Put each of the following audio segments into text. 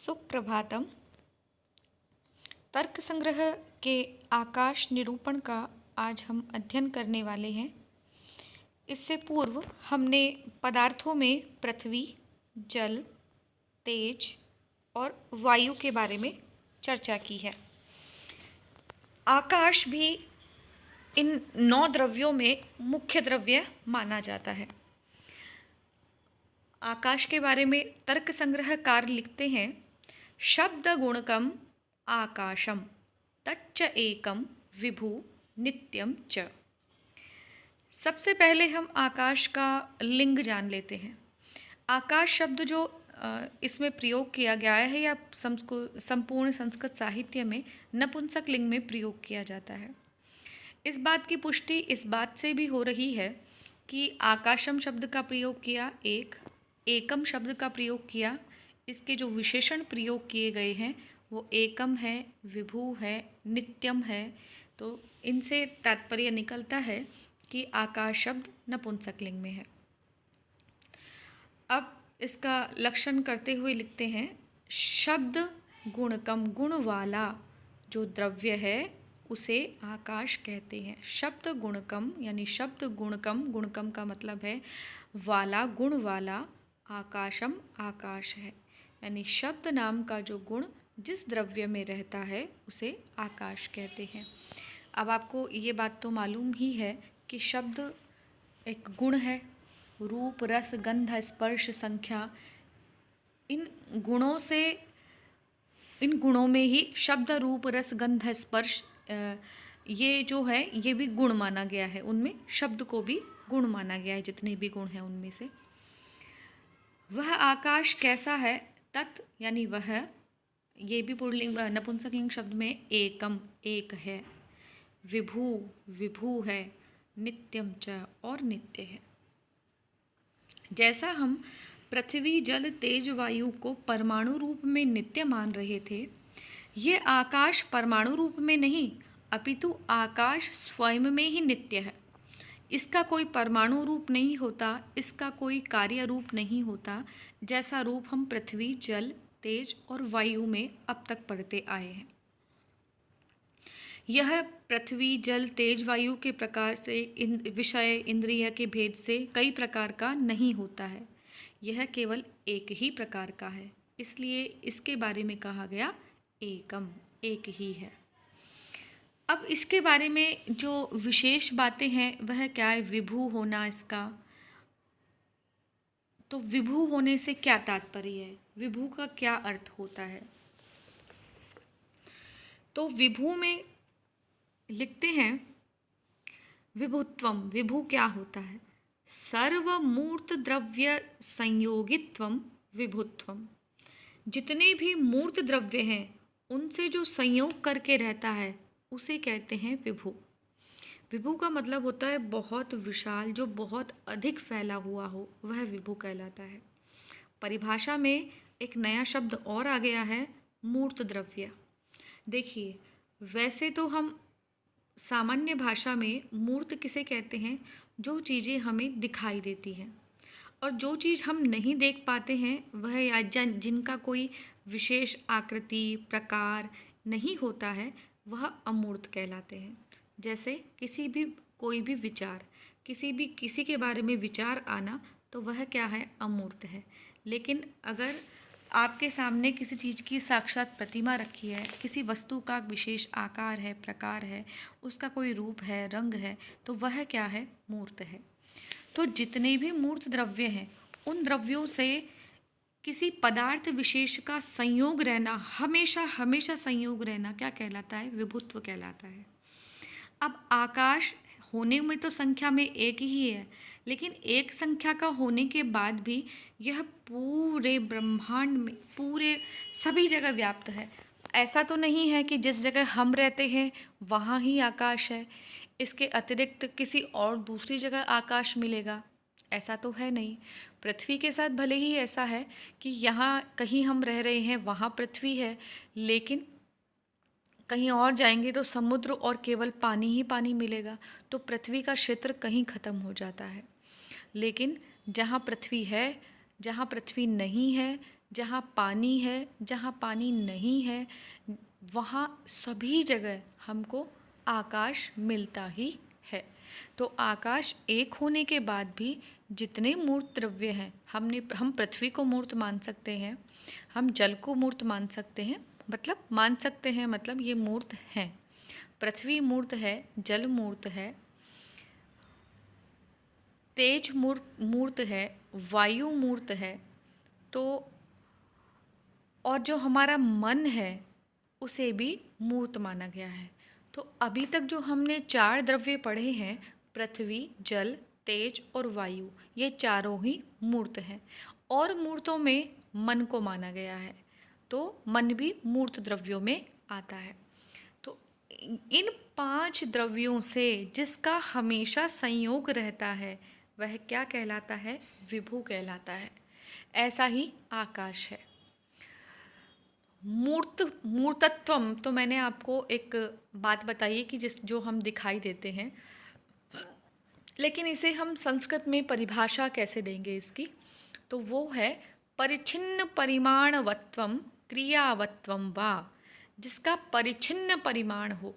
सुप्रभातम। तर्क संग्रह के आकाश निरूपण का आज हम अध्ययन करने वाले हैं। इससे पूर्व हमने पदार्थों में पृथ्वी, जल, तेज और वायु के बारे में चर्चा की है। आकाश भी इन 9 द्रव्यों में मुख्य द्रव्य माना जाता है। आकाश के बारे में तर्क संग्रहकार लिखते हैं, शब्द गुणकम आकाशम तच्च एकम विभु नित्यम च। सबसे पहले हम आकाश का लिंग जान लेते हैं। आकाश शब्द जो इसमें प्रयोग किया गया है या संपूर्ण संस्कृत साहित्य में नपुंसक लिंग में प्रयोग किया जाता है। इस बात की पुष्टि इस बात से भी हो रही है कि आकाशम शब्द का प्रयोग किया, एकम शब्द का प्रयोग किया, इसके जो विशेषण प्रयोग किए गए हैं वो एकम है, विभु है, नित्यम है। तो इनसे तात्पर्य निकलता है कि आकाश शब्द नपुंसक लिंग में है। अब इसका लक्षण करते हुए लिखते हैं, शब्द गुणकम, गुण वाला जो द्रव्य है उसे आकाश कहते हैं। शब्द गुणकम यानी शब्द गुणकम, गुणकम का मतलब है वाला, गुण वाला, आकाशम आकाश है। यानी शब्द नाम का जो गुण जिस द्रव्य में रहता है उसे आकाश कहते हैं। अब आपको ये बात तो मालूम ही है कि शब्द एक गुण है। रूप, रस, गंध, स्पर्श, संख्या, इन गुणों में ही शब्द, रूप, रस, गंध, स्पर्श ये जो है ये भी गुण माना गया है। उनमें शब्द को भी गुण माना गया है, जितने भी गुण हैं उनमें से। वह आकाश कैसा है? तत् यानी वह, ये भी पुल्लिंग नपुंसकलिंग शब्द में एकम एक है, विभु विभु है, नित्यम च और नित्य है। जैसा हम पृथ्वी, जल, तेज, वायु को परमाणु रूप में नित्य मान रहे थे, ये आकाश परमाणु रूप में नहीं अपितु आकाश स्वयं में ही नित्य है। इसका कोई परमाणु रूप नहीं होता, इसका कोई कार्य रूप नहीं होता, जैसा रूप हम पृथ्वी, जल, तेज और वायु में अब तक पढ़ते आए हैं। यह पृथ्वी, जल, तेज, वायु के प्रकार से विषय इंद्रिय के भेद से कई प्रकार का नहीं होता है। यह केवल एक ही प्रकार का है, इसलिए इसके बारे में कहा गया एकम, एक ही है। अब इसके बारे में जो विशेष बातें हैं वह क्या है? विभु होना इसका। तो विभु होने से क्या तात्पर्य है? विभु का क्या अर्थ होता है? तो विभु में लिखते हैं, विभुत्वम, विभु क्या होता है? सर्वमूर्त द्रव्य संयोगित्वम विभुत्वम। जितने भी मूर्त द्रव्य हैं उनसे जो संयोग करके रहता है उसे कहते हैं विभु। विभु का मतलब होता है बहुत विशाल, जो बहुत अधिक फैला हुआ हो, वह विभु कहलाता है। परिभाषा में एक नया शब्द और आ गया है, मूर्त द्रव्य। देखिए, वैसे तो हम सामान्य भाषा में मूर्त किसे कहते हैं? जो चीज़ें हमें दिखाई देती हैं, और जो चीज़ हम नहीं देख पाते हैं वह या जिनका कोई विशेष आकृति, प्रकार नहीं होता है, वह अमूर्त कहलाते हैं। जैसे कोई भी विचार, किसी के बारे में विचार आना, तो वह क्या है? अमूर्त है। लेकिन अगर आपके सामने किसी चीज़ की साक्षात प्रतिमा रखी है, किसी वस्तु का विशेष आकार है, प्रकार है, उसका कोई रूप है, रंग है, तो वह क्या है? मूर्त है। तो जितने भी मूर्त द्रव्य हैं उन द्रव्यों से किसी पदार्थ विशेष का संयोग रहना, हमेशा हमेशा संयोग रहना क्या कहलाता है? विभुत्व कहलाता है। अब आकाश होने में तो संख्या में एक ही है, लेकिन एक संख्या का होने के बाद भी यह पूरे ब्रह्मांड में, पूरे सभी जगह व्याप्त है। ऐसा तो नहीं है कि जिस जगह हम रहते हैं वहाँ ही आकाश है, इसके अतिरिक्त किसी और दूसरी जगह आकाश मिलेगा, ऐसा तो है नहीं। पृथ्वी के साथ भले ही ऐसा है कि यहाँ कहीं हम रह रहे हैं वहाँ पृथ्वी है, लेकिन कहीं और जाएंगे तो समुद्र और केवल पानी ही पानी मिलेगा, तो पृथ्वी का क्षेत्र कहीं ख़त्म हो जाता है। लेकिन जहाँ पृथ्वी है, जहाँ पृथ्वी नहीं है, जहाँ पानी है, जहाँ पानी नहीं है, वहाँ सभी जगह हमको आकाश मिलता ही है। तो आकाश एक होने के बाद भी जितने मूर्त द्रव्य हैं, हम पृथ्वी को मूर्त मान सकते हैं, हम जल को मूर्त मान सकते हैं, मतलब ये मूर्त हैं। पृथ्वी मूर्त है, जल मूर्त है, तेज मूर्त है, वायु मूर्त है। तो और जो हमारा मन है उसे भी मूर्त माना गया है। तो अभी तक जो हमने 4 द्रव्य पढ़े हैं, पृथ्वी, जल, तेज और वायु, ये चारों ही मूर्त हैं। और मूर्तों में मन को माना गया है, तो मन भी मूर्त द्रव्यों में आता है। तो इन 5 द्रव्यों से जिसका हमेशा संयोग रहता है वह क्या कहलाता है? विभु कहलाता है। ऐसा ही आकाश है। मूर्तत्वम, तो मैंने आपको एक बात बताई कि जो हम दिखाई देते हैं, लेकिन इसे हम संस्कृत में परिभाषा कैसे देंगे इसकी? तो वो है परिच्छिन्न परिमाणवत्वम क्रियावत्वम वा। जिसका परिच्छिन्न परिमाण हो।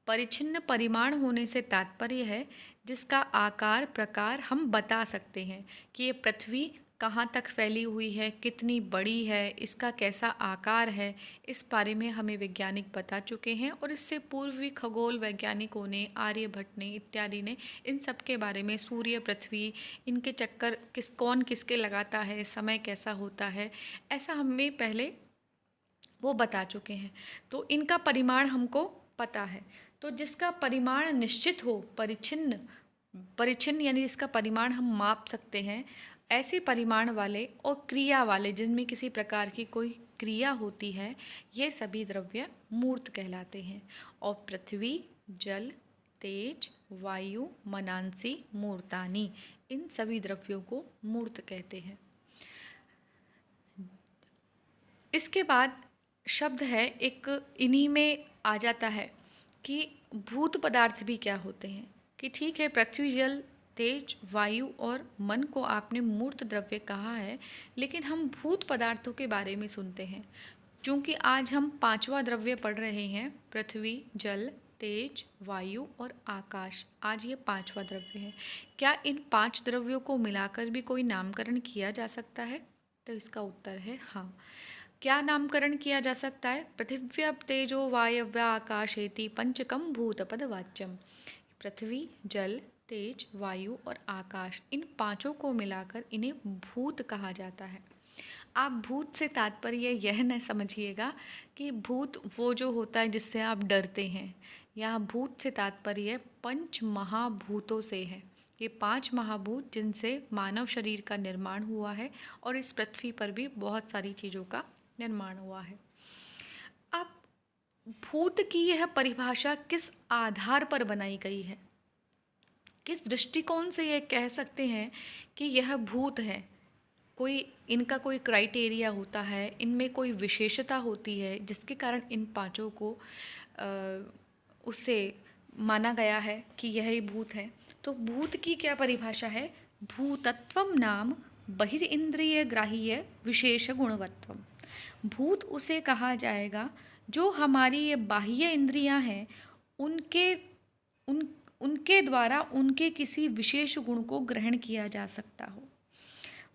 परिच्छिन्न परिमाण होने से तात्पर्य है जिसका आकार प्रकार हम बता सकते हैं कि ये पृथ्वी कहाँ तक फैली हुई है, कितनी बड़ी है, इसका कैसा आकार है। इस बारे में हमें वैज्ञानिक बता चुके हैं, और इससे पूर्वी खगोल वैज्ञानिकों ने, आर्यभट्ट ने इत्यादि ने इन सब के बारे में, सूर्य, पृथ्वी, इनके चक्कर कौन किसके लगाता है, समय कैसा होता है, ऐसा हमें पहले वो बता चुके हैं। तो इनका परिमाण हमको पता है। तो जिसका परिमाण निश्चित हो, परिच्छिन्न यानी जिसका परिमाण हम माप सकते हैं, ऐसे परिमाण वाले और क्रिया वाले, जिनमें किसी प्रकार की कोई क्रिया होती है, ये सभी द्रव्य मूर्त कहलाते हैं। और पृथ्वी, जल, तेज, वायु, मनांसी, मूर्तानी, इन सभी द्रव्यों को मूर्त कहते हैं। इसके बाद शब्द है एक, इन्हीं में आ जाता है कि भूत पदार्थ भी क्या होते हैं। कि ठीक है, पृथ्वी, जल, तेज, वायु और मन को आपने मूर्त द्रव्य कहा है, लेकिन हम भूत पदार्थों के बारे में सुनते हैं। क्योंकि आज हम 5वां द्रव्य पढ़ रहे हैं, पृथ्वी, जल, तेज, वायु और आकाश, आज ये 5वां द्रव्य है। क्या इन 5 द्रव्यों को मिलाकर भी कोई नामकरण किया जा सकता है? तो इसका उत्तर है हाँ। क्या नामकरण किया जा सकता है? पृथिव्याप तेजो वायव्या आकाशेति पंचकम भूतपद वाच्यम। पृथ्वी, जल, तेज, वायु और आकाश, इन 5 को मिलाकर इन्हें भूत कहा जाता है। आप भूत से तात्पर्य यह न समझिएगा कि भूत वो जो होता है जिससे आप डरते हैं। यहाँ भूत से तात्पर्य 5 महाभूतों से है। ये 5 महाभूत जिनसे मानव शरीर का निर्माण हुआ है, और इस पृथ्वी पर भी बहुत सारी चीज़ों का निर्माण हुआ है। अब भूत की यह परिभाषा किस आधार पर बनाई गई है? किस दृष्टिकोण से यह कह सकते हैं कि यह भूत है? इनका कोई क्राइटेरिया होता है, इनमें कोई विशेषता होती है जिसके कारण इन 5 को उससे माना गया है कि यह ही भूत है। तो भूत की क्या परिभाषा है? भूतत्वम नाम बहिरिंद्रिय ग्राह्य विशेष गुणवत्वम। भूत उसे कहा जाएगा जो हमारी ये बाह्य इंद्रियां हैं, उनके द्वारा उनके किसी विशेष गुण को ग्रहण किया जा सकता हो।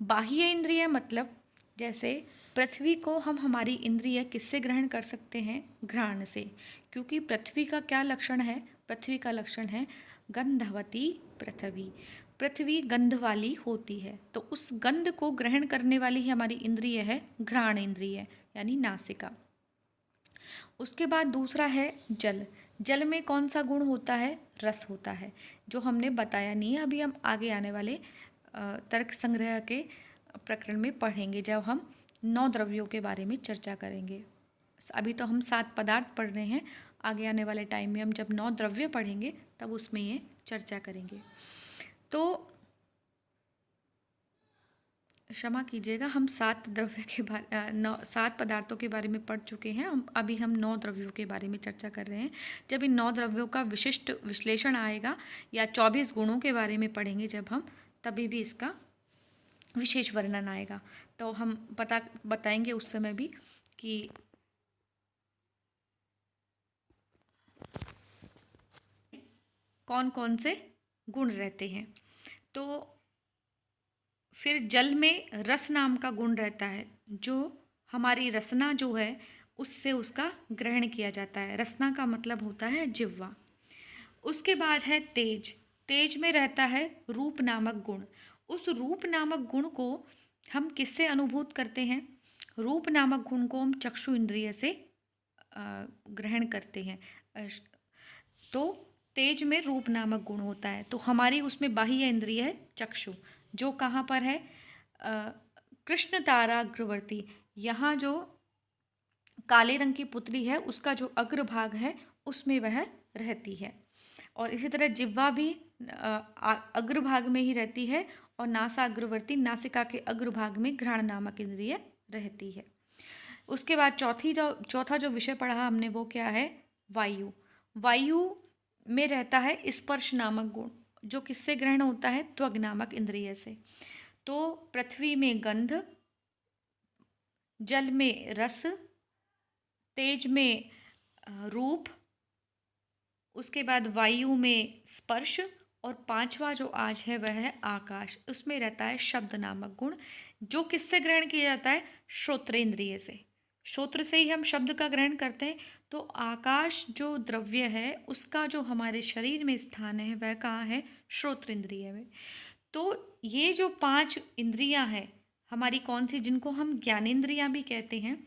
बाह्य इंद्रिय मतलब जैसे पृथ्वी को हम हमारी इंद्रिय किससे ग्रहण कर सकते हैं? घ्राण से। क्योंकि पृथ्वी का क्या लक्षण है? पृथ्वी का लक्षण है गंधवती पृथ्वी। पृथ्वी गंध वाली होती है, तो उस गंध को ग्रहण करने वाली ही हमारी इंद्रिय है घ्राण इंद्रिय, यानी नासिका। उसके बाद दूसरा है जल। जल में कौन सा गुण होता है? रस होता है, जो हमने बताया नहीं है। अभी हम आगे आने वाले तर्क संग्रह के प्रकरण में पढ़ेंगे, जब हम 9 द्रव्यों के बारे में चर्चा करेंगे। अभी तो हम 7 पदार्थ पढ़ रहे हैं, आगे आने वाले टाइम में हम जब 9 द्रव्य पढ़ेंगे तब उसमें ये चर्चा करेंगे। तो क्षमा कीजिएगा, हम 7 पदार्थों के बारे में पढ़ चुके हैं। अभी हम 9 द्रव्यों के बारे में चर्चा कर रहे हैं। जब इन 9 द्रव्यों का विशिष्ट विश्लेषण आएगा, या 24 गुणों के बारे में पढ़ेंगे जब हम, तभी भी इसका विशेष वर्णन आएगा। तो हम बताएंगे उस समय भी कि कौन कौन से गुण रहते हैं। तो फिर जल में रस नाम का गुण रहता है, जो हमारी रसना जो है उससे उसका ग्रहण किया जाता है। रसना का मतलब होता है जिह्वा। उसके बाद है तेज। तेज में रहता है रूप नामक गुण। उस रूप नामक गुण को हम किससे अनुभूत करते हैं? रूप नामक गुण को हम चक्षु इंद्रिय से ग्रहण करते हैं। तो तेज में रूप नामक गुण होता है। तो हमारी उसमें बाह्य इंद्रिय है चक्षु, जो कहाँ पर है? कृष्ण ताराग्रवर्ती। यहाँ जो काले रंग की पुतली है उसका जो अग्रभाग है उसमें वह रहती है। और इसी तरह जिह्वा भी अग्रभाग में ही रहती है, और नासाग्रवर्ती, नासिका के अग्रभाग में घ्राण नामक इंद्रिय रहती है। उसके बाद चौथा जो विषय पढ़ा हमने वो क्या है? वायु। वायु में रहता है स्पर्श नामक गुण, जो किससे ग्रहण होता है? त्वग नामक इंद्रिय से। तो पृथ्वी में गंध, जल में रस, तेज में रूप, उसके बाद वायु में स्पर्श, और पांचवा जो आज है वह है आकाश। उसमें रहता है शब्द नामक गुण, जो किससे ग्रहण किया जाता है? श्रोत्रेंद्रिय से। श्रोत्र से ही हम शब्द का ग्रहण करते हैं। तो आकाश जो द्रव्य है उसका जो हमारे शरीर में स्थान है वह कहाँ है? श्रोत्रेंद्रिय में। तो ये जो 5 इंद्रियां हैं हमारी, कौन सी, जिनको हम ज्ञानेंद्रियां भी कहते हैं,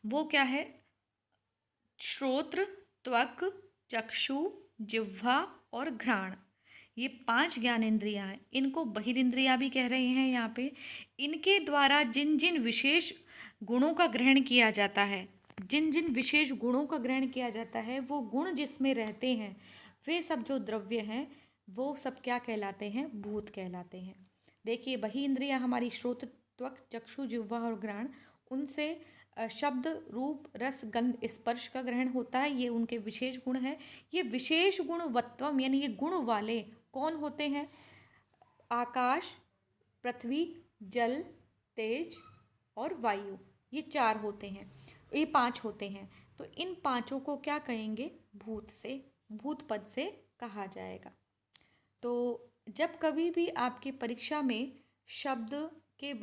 वो क्या है? श्रोत्र, त्वक, चक्षु, जिह्वा और घ्राण। ये 5 ज्ञानेंद्रियां हैं। इनको बहिरेंद्रियां भी कह रहे हैं यहाँ पे। इनके द्वारा जिन जिन विशेष गुणों का ग्रहण किया जाता है, जिन जिन विशेष गुणों का ग्रहण किया जाता है, वो गुण जिसमें रहते हैं, वे सब जो द्रव्य हैं वो सब क्या कहलाते हैं? भूत कहलाते हैं। देखिए, बहि इंद्रियां हमारी श्रोत्र, त्वक, चक्षु, जिह्वा और घ्राण, उनसे शब्द, रूप, रस, गंध, स्पर्श का ग्रहण होता है। ये उनके विशेष गुण हैं। ये विशेष गुणवत्वम यानी ये गुण वाले कौन होते हैं? आकाश, पृथ्वी, जल, तेज और वायु, ये 4 होते हैं, ये 5 होते हैं। तो इन पांचों को क्या कहेंगे? भूत से, भूत पद से कहा जाएगा। तो जब कभी भी आपकी परीक्षा में शब्द के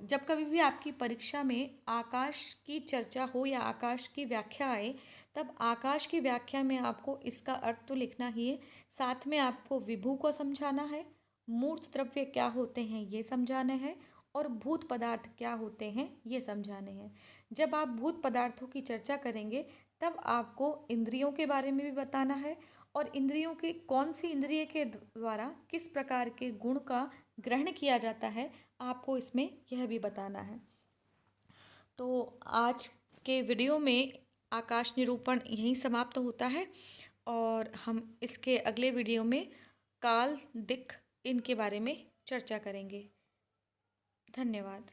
जब कभी भी आपकी परीक्षा में आकाश की चर्चा हो या आकाश की व्याख्या आए, तब आकाश की व्याख्या में आपको इसका अर्थ तो लिखना ही है, साथ में आपको विभू को समझाना है, मूर्त द्रव्य क्या होते हैं ये समझाना है, और भूत पदार्थ क्या होते हैं ये समझाने हैं। जब आप भूत पदार्थों की चर्चा करेंगे तब आपको इंद्रियों के बारे में भी बताना है, और इंद्रियों के कौन सी इंद्रिय के द्वारा किस प्रकार के गुण का ग्रहण किया जाता है आपको इसमें यह भी बताना है। तो आज के वीडियो में आकाश निरूपण यहीं समाप्त होता है, और हम इसके अगले वीडियो में काल, दिक्, इनके बारे में चर्चा करेंगे। धन्यवाद।